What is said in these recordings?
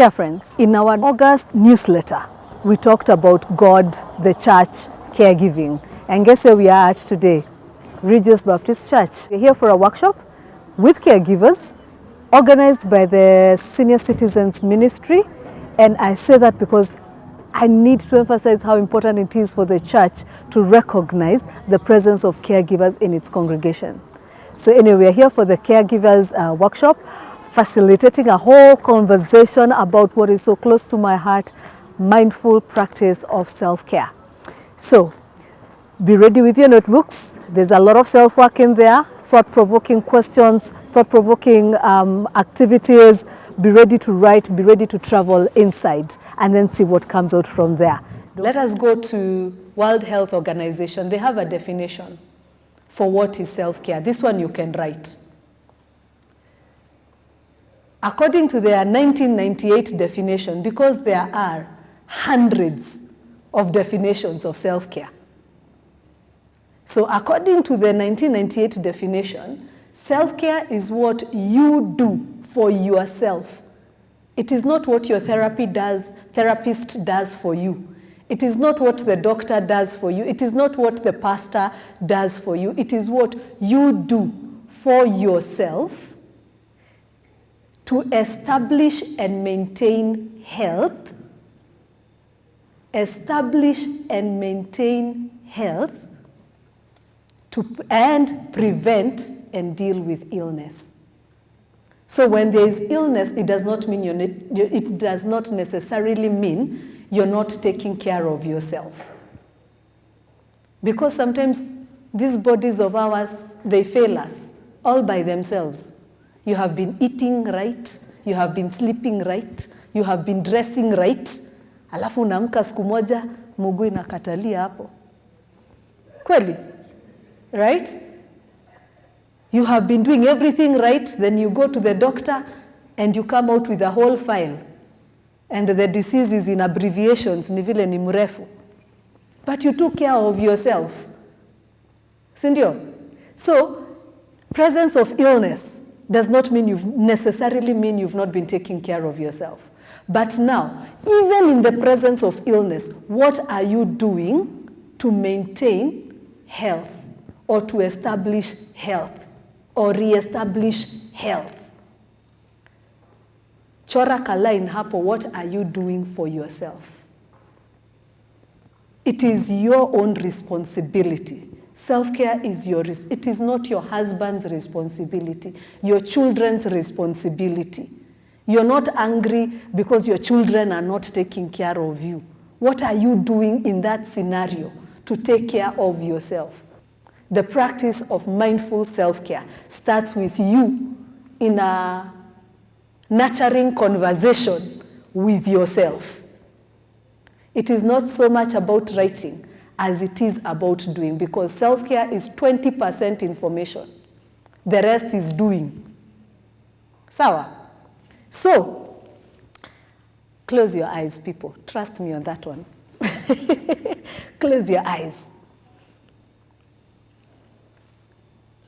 Care friends, in our August newsletter, we talked about God, the church, caregiving. And guess where we are at today? Regis Baptist Church. We're here for a workshop with caregivers organized by the Senior Citizens Ministry. And I say that because I need to emphasize how important it is for the church to recognize the presence of caregivers in its congregation. So anyway, we're here for the caregivers workshop, facilitating a whole conversation about what is so close to my heart, mindful practice of self-care. So be ready with your notebooks. There's a lot of self-work in there, thought-provoking questions, thought-provoking activities. Be ready to write, be ready to travel inside, and then see what comes out from there. Let us go to World Health Organization. They have a definition for what is self-care. This one you can write. According to their 1998 definition, because there are hundreds of definitions of self-care. So according to the 1998 definition, self-care is what you do for yourself. It is not what your therapist does for you. It is not what the doctor does for you. It is not what the pastor does for you. It is what you do for yourself to establish and maintain health, and prevent and deal with illness. So when there is illness, it does not mean it does not necessarily mean you're not taking care of yourself. Because sometimes these bodies of ours, they fail us all by themselves. You have been eating right, you have been sleeping right, you have been dressing right, alafu unaamka siku moja mguu inakatalia hapo. Kweli? Right? You have been doing everything right, then you go to the doctor and you come out with a whole file. And the disease is in abbreviations, ni vile ni mrefu. But you took care of yourself. Sindio? So, presence of illness does not necessarily mean you've not been taking care of yourself. But now, even in the presence of illness, what are you doing to maintain health or to establish health or re-establish health? Chora ka line hapo, what are you doing for yourself? It is your own responsibility. Self-care is it is not your husband's responsibility, your children's responsibility. You're not angry because your children are not taking care of you. What are you doing in that scenario to take care of yourself? The practice of mindful self-care starts with you in a nurturing conversation with yourself. It is not so much about writing as it is about doing, because self-care is 20% information. The rest is doing. Sawa? So, close your eyes, people. Trust me on that one. Close your eyes.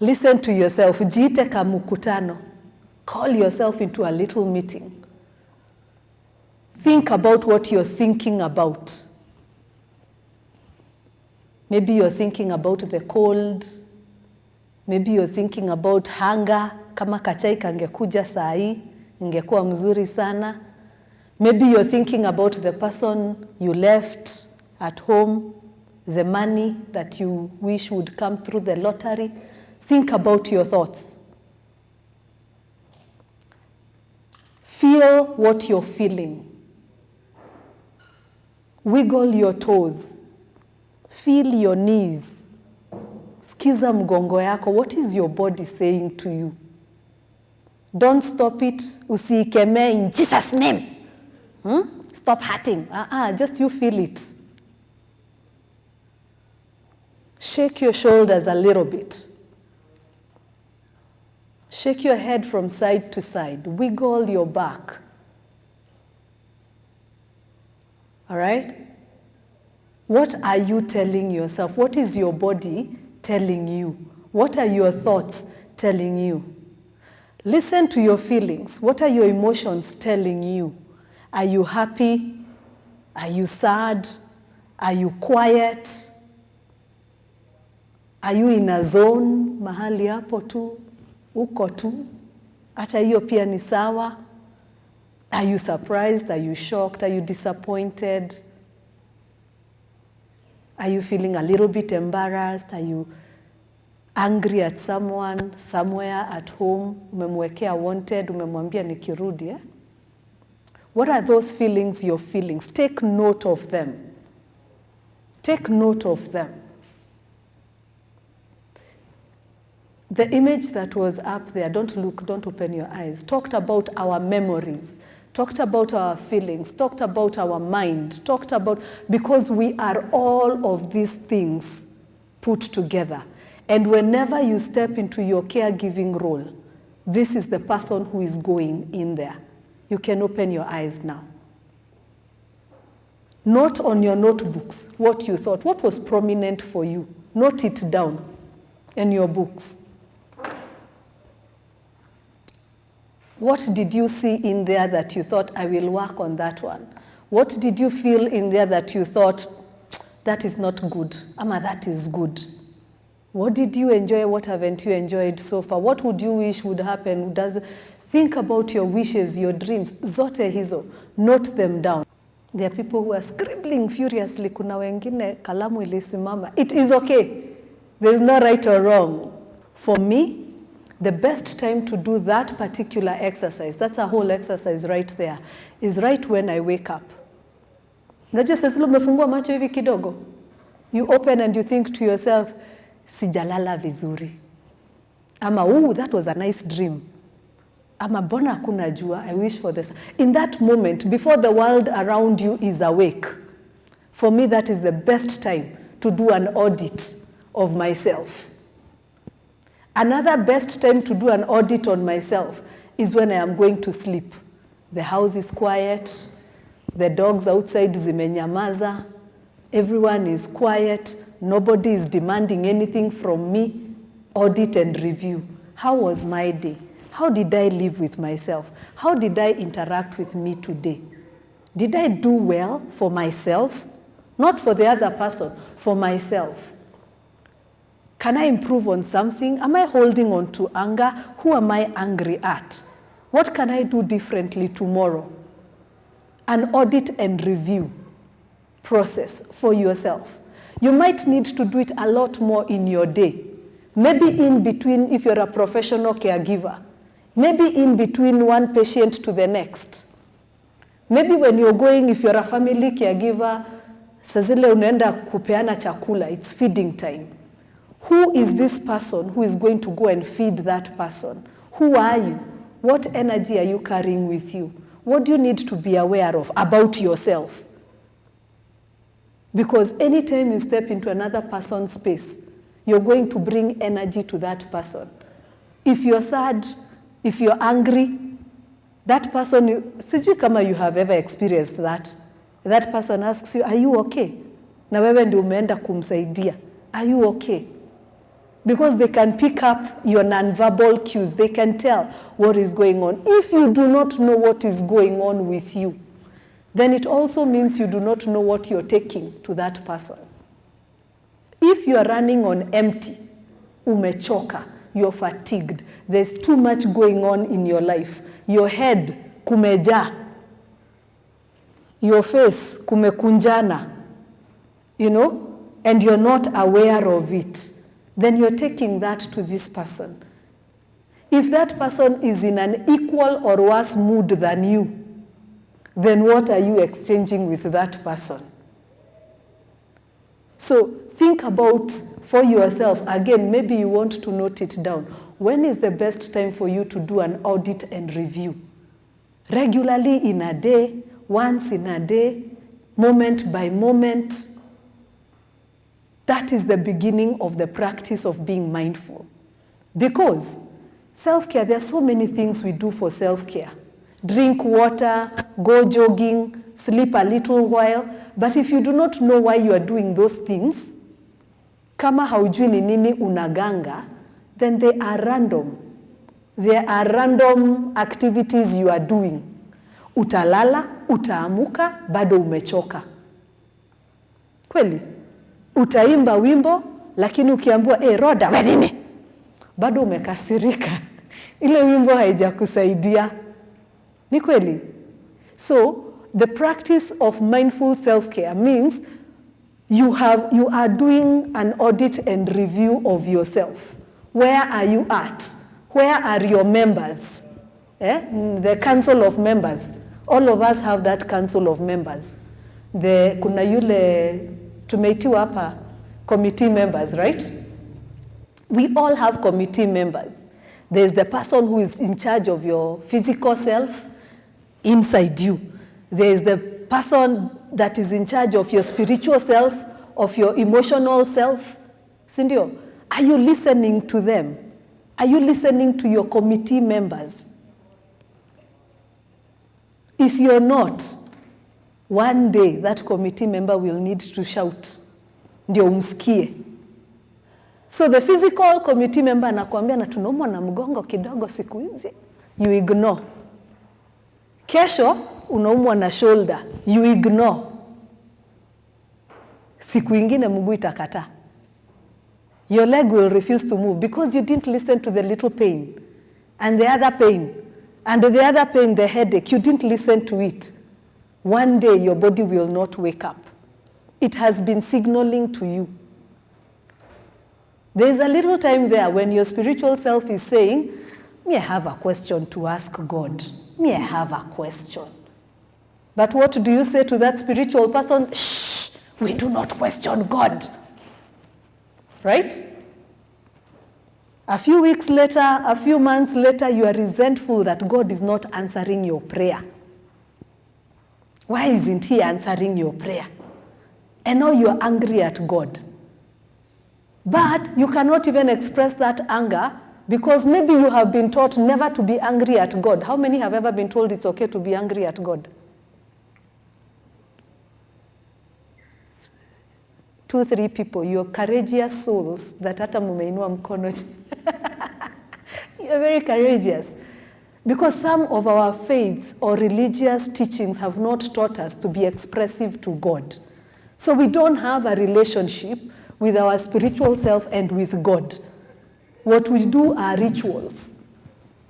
Listen to yourself. Jiite ka mkutano. Call yourself into a little meeting. Think about what you're thinking about. Maybe you're thinking about the cold. Maybe you're thinking about hunger. Kama kachai kangekuja saa hii, ingekuwa mzuri sana. Maybe you're thinking about the person you left at home, the money that you wish would come through the lottery. Think about your thoughts. Feel what you're feeling. Wiggle your toes. Feel your knees. Skiza mgongo yako. What is your body saying to you? Don't stop it. Usiikemee in Jesus' name. Stop hurting. Just you feel it. Shake your shoulders a little bit. Shake your head from side to side. Wiggle your back. All right? What are you telling yourself? What is your body telling you? What are your thoughts telling you? Listen to your feelings. What are your emotions telling you? Are you happy? Are you sad? Are you quiet? Are you in a zone? Mahali hapo tu, uko tu. Hata hiyo pia ni sawa. Are you surprised? Are you shocked? Are you disappointed? Are you feeling a little bit embarrassed? Are you angry at someone, somewhere at home? Umemwekea wanted, umemwambia nikirudi, eh? What are those feelings you're feeling? Take note of them. Take note of them. The image that was up there, don't look, don't open your eyes, talked about our memories, talked about our feelings, talked about our mind, talked about, because we are all of these things put together. And whenever you step into your caregiving role, this is the person who is going in there. You can open your eyes now. Note on your notebooks what you thought, what was prominent for you. Note it down in your books. What did you see in there that you thought, I will work on that one? What did you feel in there that you thought, that is not good, ama that is good? What did you enjoy? What haven't you enjoyed so far? What would you wish would happen? Think about your wishes, your dreams. Zote hizo, note them down. There are people who are scribbling furiously. Kuna wengine kalamu ilisimama. It is okay. There's no right or wrong. For me, the best time to do that particular exercise, that's a whole exercise right there, is right when I wake up. Unajua sasa umefungua macho hivi kidogo. You open and you think to yourself, sijalala vizuri. Ama, that was a nice dream. Ama, bona hakuna jua, I wish for this. In that moment, before the world around you is awake, for me that is the best time to do an audit of myself. Another best time to do an audit on myself is when I am going to sleep. The house is quiet, the dogs outside zimenyamaza, everyone is quiet, nobody is demanding anything from me. Audit and review. How was my day? How did I live with myself? How did I interact with me today? Did I do well for myself? Not for the other person, for myself. Can I improve on something? Am I holding on to anger? Who am I angry at? What can I do differently tomorrow? An audit and review process for yourself. You might need to do it a lot more in your day. Maybe in between, if you're a professional caregiver. Maybe in between one patient to the next. Maybe when you're going, if you're a family caregiver, sazile unaenda kupeana chakula, it's feeding time. Who is this person who is going to go and feed that person? Who are you? What energy are you carrying with you? What do you need to be aware of about yourself? Because anytime you step into another person's space, you're going to bring energy to that person. If you're sad, if you're angry, that person, sijui kama you have ever experienced that. That person asks you, are you okay? Na wewe ndio umeenda kumsaidia. Are you okay? Because they can pick up your nonverbal cues. They can tell what is going on. If you do not know what is going on with you, then it also means you do not know what you're taking to that person. If you are running on empty, umechoka, you're fatigued, there's too much going on in your life, your head kumeja, your face kumekunjana, and you're not aware of it, then you're taking that to this person. If that person is in an equal or worse mood than you, then what are you exchanging with that person? So think about for yourself, again, maybe you want to note it down. When is the best time for you to do an audit and review? Regularly in a day, once in a day, moment by moment. That is the beginning of the practice of being mindful. Because self-care, there are so many things we do for self-care. Drink water, go jogging, sleep a little while. But if you do not know why you are doing those things, kama haujui ni nini unaganga, then they are random. There are random activities you are doing. Utalala, utaamuka bado umechoka. Kweli? Utaimba wimbo, lakini ukiambiwa, Roda, we nini? Bado umekasirika. Ile wimbo haijakusaidia. Ni kweli? So, the practice of mindful self-care means you are doing an audit and review of yourself. Where are you at? Where are your members? The council of members. All of us have that council of members. Kuna yule tumeitiwa hapa committee members, right? We all have committee members. There's the person who is in charge of your physical self inside you. There's the person that is in charge of your spiritual self, of your emotional self. Sindio, are you listening to them? Are you listening to your committee members? If you're not, one day that committee member will need to shout, ndio umsikie. So the physical committee member anakuambia na tunaumwa na mgongo kidogo siku hizi, you ignore. Kesho unaumwa na shoulder, you ignore. Siku ingine mguu itakata. Your leg will refuse to move because you didn't listen to the little pain and the other pain and the other pain, the headache, you didn't listen to it. One day your body will not wake up. It has been signaling to you. There's a little time there when your spiritual self is saying, me, I have a question to ask God. Me, I have a question. But what do you say to that spiritual person? Shh, we do not question God. Right? A few weeks later, a few months later, you are resentful that God is not answering your prayer. Why isn't he answering your prayer? And now you are angry at God. But you cannot even express that anger because maybe you have been taught never to be angry at God. How many have ever been told it's okay to be angry at God? 2, 3 people, you're courageous souls that hata mumeinua mkono. You're very courageous. Because some of our faiths or religious teachings have not taught us to be expressive to God. So we don't have a relationship with our spiritual self and with God. What we do are rituals.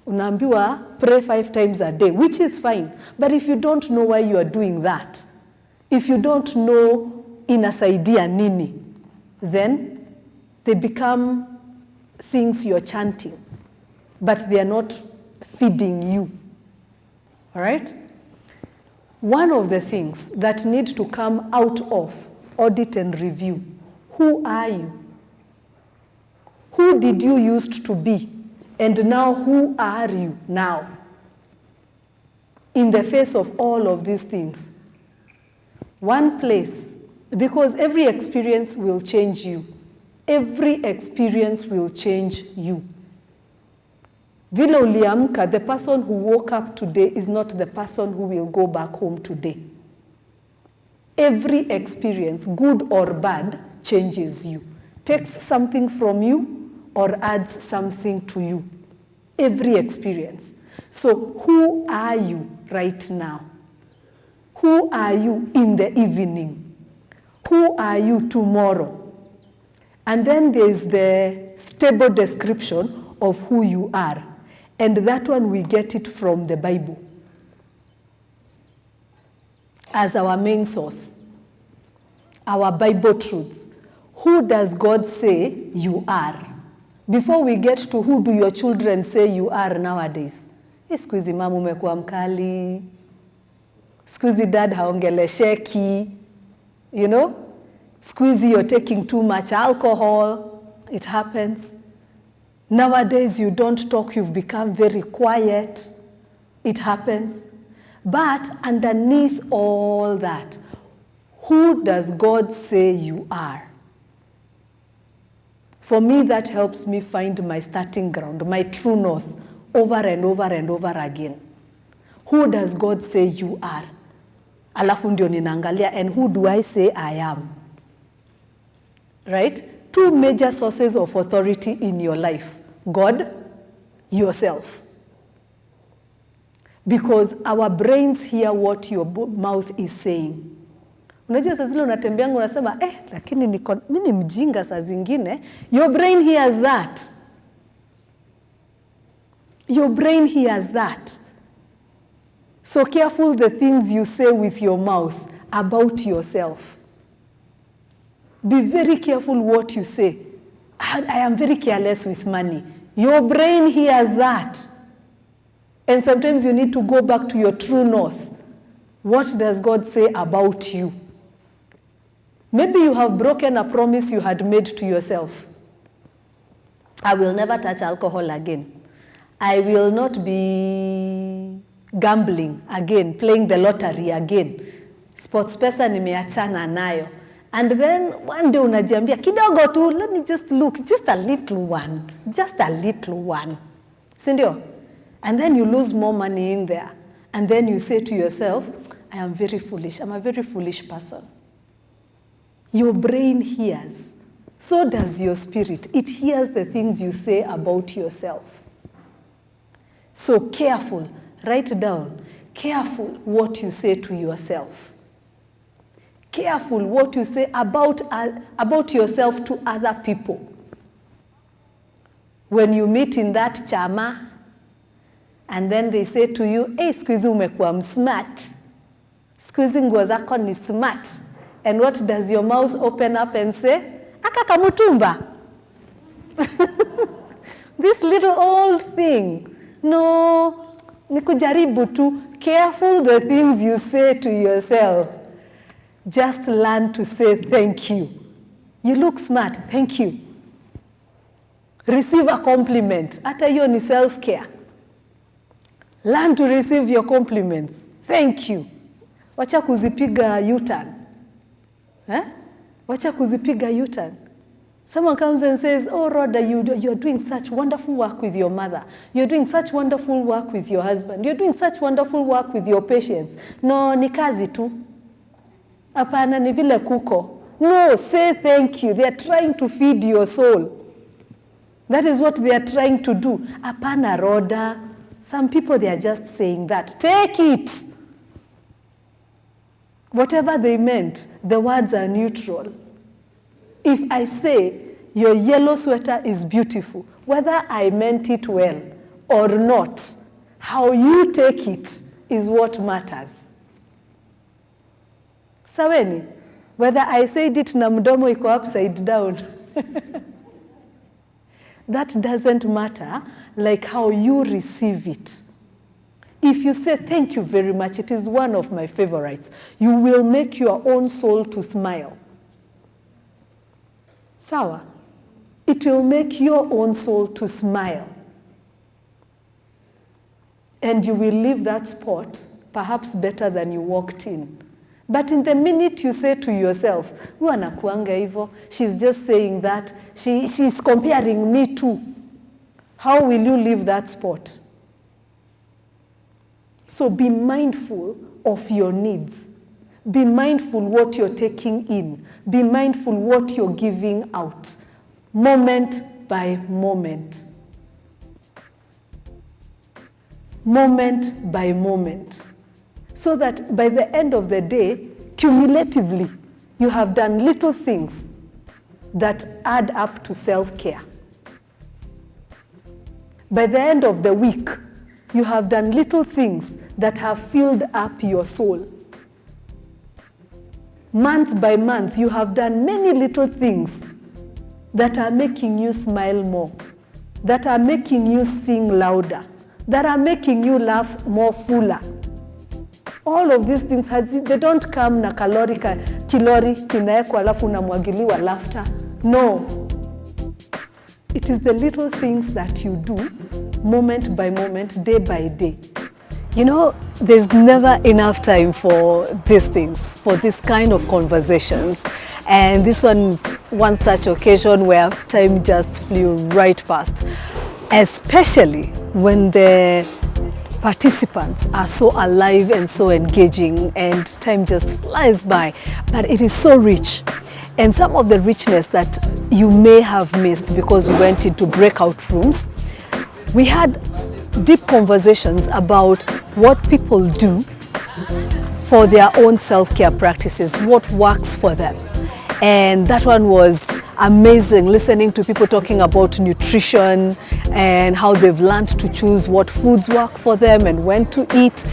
Unaambiwa pray 5 times a day, which is fine. But if you don't know why you are doing that, if you don't know inasaidia nini, then they become things you're chanting, but they are not feeding you. All right? One of the things that need to come out of audit and review, who are you? Who did you used to be? And now who are you now? In the face of all of these things. One place, because every experience will change you. Every experience will change you. Vile uliamka, the person who woke up today is not the person who will go back home today. Every experience, good or bad, changes you. Takes something from you or adds something to you. Every experience. So who are you right now? Who are you in the evening? Who are you tomorrow? And then there's the stable description of who you are. And that one we get it from the Bible as our main source, our Bible truths. Who does God say you are? Before we get to who do your children say you are nowadays. Siku hizi mama umekuwa mkali. Siku hizi dad haongelesheki. You know? Siku hizi you're taking too much alcohol. It happens. Nowadays you don't talk, you've become very quiet. It happens. But underneath all that, who does God say you are? For me, that helps me find my starting ground, my true north, over and over and over again. Who does God say you are? Alafu ndio ninaangalia, and who do I say I am? Right? 2 major sources of authority in your life. God, yourself. because our brains hear what your mouth is saying. Unajua saa zile unatembeanga unasema lakini mimi ni mjinga saa zingine. Your brain hears that. Your brain hears that. So careful the things you say with your mouth about yourself. Be very careful what you say. I am very careless with money. Your brain hears that. And sometimes you need to go back to your true north. What does God say about you? Maybe you have broken a promise you had made to yourself. I will never touch alcohol again. I will not be gambling again, playing the lottery again. Sports pesa nimeachana nayo. And then one day unajiambia kidogo tu, let me just look, just a little one. Sindio? And then you lose more money in there. And then you say to yourself, I am very foolish. I'm a very foolish person. Your brain hears. So does your spirit. It hears the things you say about yourself. So careful, write down, careful what you say to yourself. Careful what you say about yourself to other people. When you meet in that chama, and then they say to you, hey, siku hizi umekuwa smart. Siku hizi nguo zako ni smart. And what does your mouth open up and say? Aka kamutumba. This little old thing. No, nikujaribu tu. Careful the things you say to yourself. Just learn to say thank you. You look smart, thank you. Receive a compliment. Hata hiyo ni self-care. Learn to receive your compliments. Thank you. Wacha kuzipiga U-turn. Wacha kuzipiga U-turn. Someone comes and says, oh, Rhoda, you're doing such wonderful work with your mother. You're doing such wonderful work with your husband. You're doing such wonderful work with your patients. No, ni kazi tu. Hapana, ni vile kuko. No, say thank you. They are trying to feed your soul. That is what they are trying to do. Hapana, Rhoda. Some people, they are just saying that. Take it. Whatever they meant, the words are neutral. If I say, your yellow sweater is beautiful, whether I meant it well or not, how you take it is what matters. Saweni, whether I said it na mdomo iko upside down, that doesn't matter, like how you receive it. If you say, thank you very much, it is one of my favorites, you will make your own soul to smile. Sawa? It will make your own soul to smile. And you will leave that spot perhaps better than you walked in. But in the minute you say to yourself, anakuanga hivyo, she's just saying that, she's comparing me to, how will you leave that spot? So be mindful of your needs. Be mindful what you're taking in. Be mindful what you're giving out, moment by moment. Moment by moment. So that by the end of the day, cumulatively, you have done little things that add up to self-care. By the end of the week, you have done little things that have filled up your soul. Month by month, you have done many little things that are making you smile more, that are making you sing louder, that are making you laugh more fuller. All of these things, they don't come na kilori kinaekwa alafu unamwagiliwa laughter. No. It is the little things that you do, moment by moment, day by day. You know, there's never enough time for these things, for this kind of conversations. And this one is one such occasion where time just flew right past, especially when the participants are so alive and so engaging and time just flies by. But it is so rich. And some of the richness that you may have missed because we went into breakout rooms, we had deep conversations about what people do for their own self-care practices, what works for them. And that one was amazing, listening to people talking about nutrition and how they've learned to choose what foods work for them and when to eat,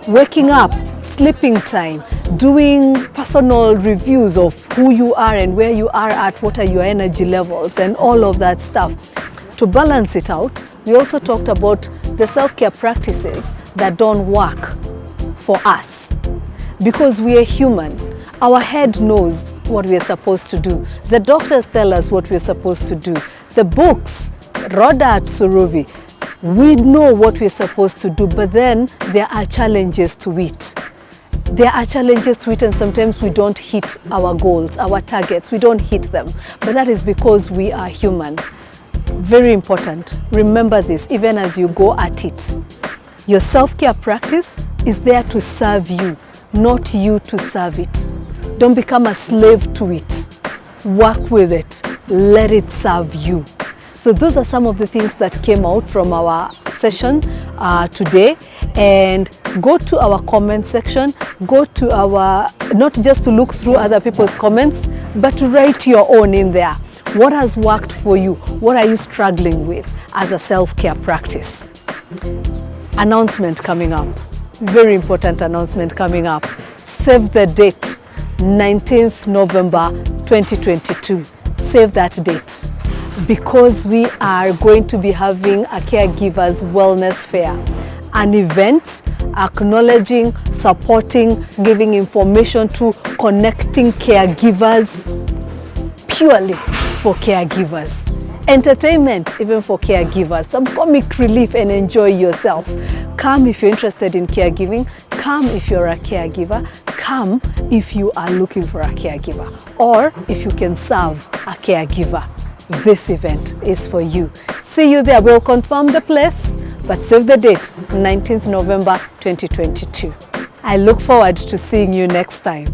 waking up, sleeping time, doing personal reviews of who you are and where you are at, what are your energy levels, and all of that stuff. To balance it out, we also talked about the self-care practices that don't work for us. Because we are human, our head knows what we are supposed to do. The doctors tell us what we're supposed to do. The books, Rhoda at Suruvi, we know what we're supposed to do, but then there are challenges to it. There are challenges to it, and sometimes we don't hit our goals, our targets, we don't hit them. But that is because we are human. Very important. Remember this, even as you go at it. Your self-care practice is there to serve you, not you to serve it. Don't become a slave to it. Work with it. Let it serve you. So those are some of the things that came out from our session today. And go to our comment section, go to our, not just to look through other people's comments, but to write your own in there. What has worked for you? What are you struggling with as a self-care practice? Announcement coming up. Very important announcement coming up. Save the date, 19th November 2022. Save that date, because we are going to be having a Caregivers Wellness Fair, an event acknowledging, supporting, giving information to, connecting caregivers purely for caregivers. Entertainment even for caregivers, some comic relief, and enjoy yourself. Come if you're interested in caregiving, come if you're a caregiver, come if you are looking for a caregiver, or if you can serve a caregiver. This event is for you. See you there. We'll confirm the place, but save the date, 19th November 2022. I look forward to seeing you next time.